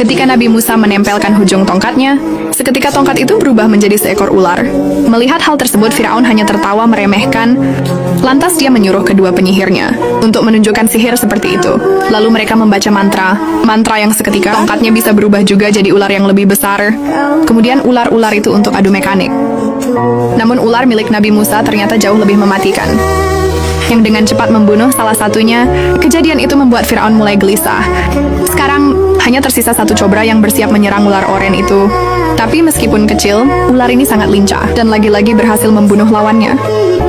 Ketika Nabi Musa menempelkan ujung tongkatnya, seketika tongkat itu berubah menjadi seekor ular. Melihat hal tersebut, Firaun hanya tertawa meremehkan. Lantas dia menyuruh kedua penyihirnya untuk menunjukkan sihir seperti itu. Lalu mereka membaca mantra yang seketika tongkatnya bisa berubah juga jadi ular yang lebih besar. Kemudian ular-ular itu untuk adu mekanik. Namun ular milik Nabi Musa ternyata jauh lebih mematikan, yang dengan cepat membunuh salah satunya. Kejadian itu membuat Firaun mulai gelisah. Sekarang hanya tersisa satu cobra yang bersiap menyerang ular oranye itu. Tapi meskipun kecil, ular ini sangat lincah dan lagi-lagi berhasil membunuh lawannya.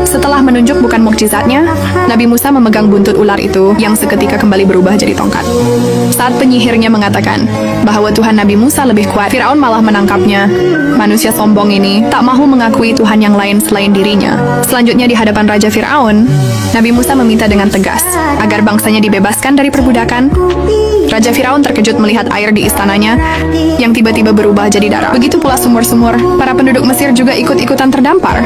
Setelah menunjuk bukan mukjizatnya, Nabi Musa memegang buntut ular itu yang seketika kembali berubah jadi tongkat. Saat penyihirnya mengatakan bahwa Tuhan Nabi Musa lebih kuat, Firaun malah menangkapnya. Manusia sombong ini tak mahu mengakui Tuhan yang lain selain dirinya. Selanjutnya di hadapan Raja Firaun, Nabi Musa meminta dengan tegas agar bangsanya dibebaskan dari perbudakan. Raja Firaun terkejut melihat air di istananya yang tiba-tiba berubah jadi darah. Begitu pula sumur-sumur. Para penduduk Mesir juga ikut-ikutan terdampar.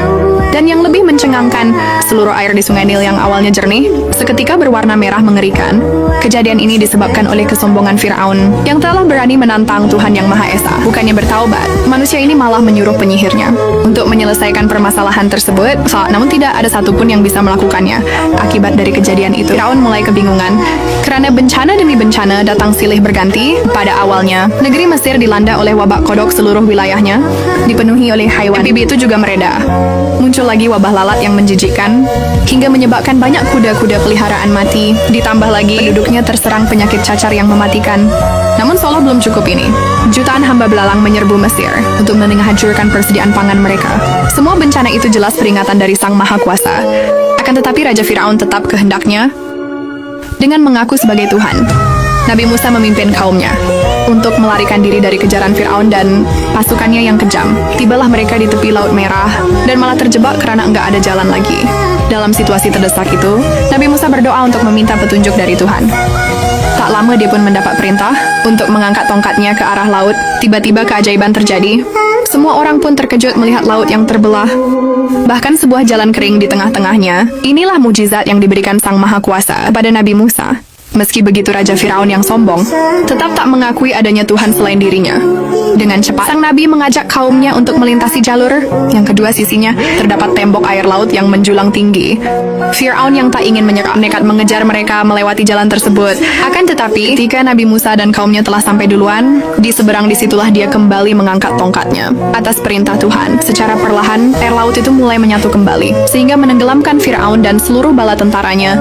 Dan yang lebih mencengangkan, seluruh air di Sungai Nil yang awalnya jernih, seketika berwarna merah mengerikan. Kejadian ini disebabkan oleh kesombongan Firaun yang telah berani menantang Tuhan Yang Maha Esa. Bukannya bertaubat, manusia ini malah menyuruh penyihirnya untuk menyelesaikan permasalahan tersebut, namun tidak ada satupun yang bisa melakukannya. Akibat dari kejadian itu, Firaun mulai kebingungan. Karena bencana demi bencana datang silih berganti. Pada awalnya, negeri Mesir dilanda oleh wabak kodok, seluruh wilayahnya dipenuhi oleh haiwan. Amfibi itu juga mereda. Muncul lagi wabah lalat yang menjijikkan, hingga menyebabkan banyak kuda-kuda peliharaan mati. Ditambah lagi, penduduknya terserang penyakit cacar yang mematikan. Namun seolah belum cukup ini. Jutaan hamba belalang menyerbu Mesir untuk menghancurkan persediaan pangan mereka. Semua bencana itu jelas peringatan dari Sang Maha Kuasa. Akan tetapi Raja Firaun tetap kehendaknya dengan mengaku sebagai Tuhan. Nabi Musa memimpin kaumnya untuk melarikan diri dari kejaran Firaun dan pasukannya yang kejam. Tibalah mereka di tepi Laut Merah dan malah terjebak karena enggak ada jalan lagi. Dalam situasi terdesak itu, Nabi Musa berdoa untuk meminta petunjuk dari Tuhan. Tak lama dia pun mendapat perintah untuk mengangkat tongkatnya ke arah laut. Tiba-tiba keajaiban terjadi. Semua orang pun terkejut melihat laut yang terbelah. Bahkan sebuah jalan kering di tengah-tengahnya. Inilah mukjizat yang diberikan Sang Maha Kuasa kepada Nabi Musa. Meski begitu, Raja Firaun yang sombong tetap tak mengakui adanya Tuhan selain dirinya. Dengan cepat, sang Nabi mengajak kaumnya untuk melintasi jalur. Yang kedua sisinya terdapat tembok air laut yang menjulang tinggi. Firaun yang tak ingin menyerah nekat mengejar mereka melewati jalan tersebut. Akan tetapi, ketika Nabi Musa dan kaumnya telah sampai duluan, di seberang disitulah dia kembali mengangkat tongkatnya. Atas perintah Tuhan, secara perlahan, air laut itu mulai menyatu kembali, sehingga menenggelamkan Firaun dan seluruh bala tentaranya.